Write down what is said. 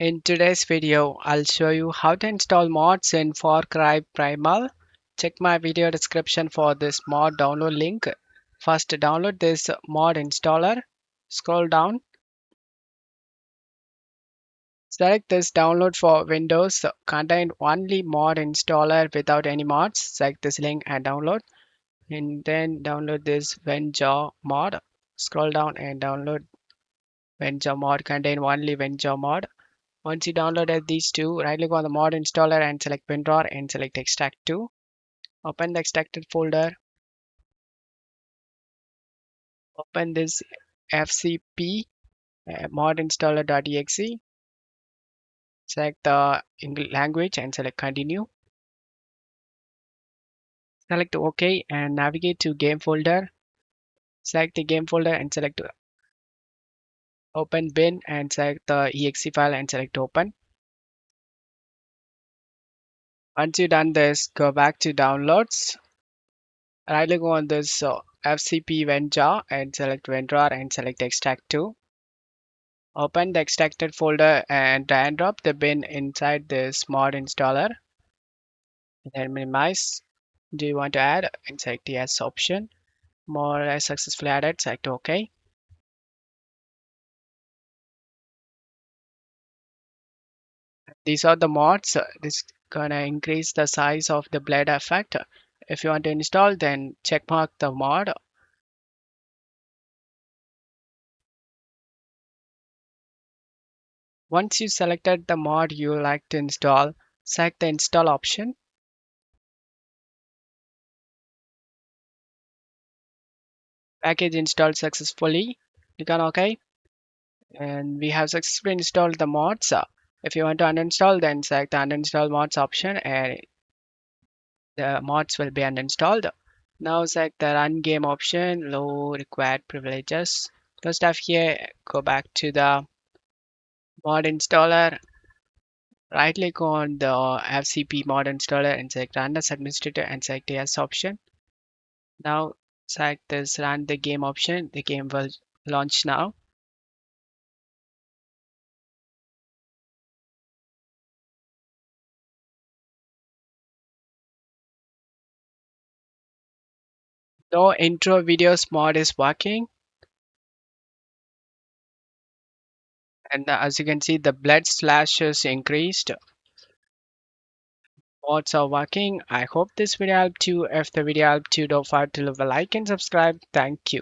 In today's video, I'll show you how to install mods in Far Cry Primal. Check my video description for this mod download link. First, download this mod installer. Scroll down. Select this download for Windows. Contain only mod installer without any mods. Select this link and download. And then download this Venja mod. Scroll down and download Venja mod. Contain only Venja mod. Once you downloaded these two, right click on the mod installer and select WinRAR and select extract to. Open the extracted folder. Open this FCP mod installer.exe. Select the language and select continue. Select OK and navigate to game folder. Select the game folder and select open bin and select the exe file and select open. Once you've done this, go back to downloads. Right click on this FCP Venja and select WinRAR and select extract to. Open the extracted folder and drag and drop the bin inside this mod installer. Then minimize. Do you want to add? And select the yes option. More or less successfully added. Select OK. These are the mods. This gonna increase the size of the blade effect. If you want to install, then check mark the mod. Once you selected the mod you like to install, select the install option. Package installed successfully. Click on OK. And we have successfully installed the mods. If you want to uninstall, then select the uninstall mods option and the mods will be uninstalled. Now select the run game option, low required privileges. First off here, go back to the mod installer, right click on the FCP mod installer and select run as administrator and select the yes option. Now select this run the game option, the game will launch now. No intro videos mod is working. And as you can see, the blood slashes increased. Mods are working. I hope this video helped you. If the video helped you, don't forget to leave a like and subscribe. Thank you.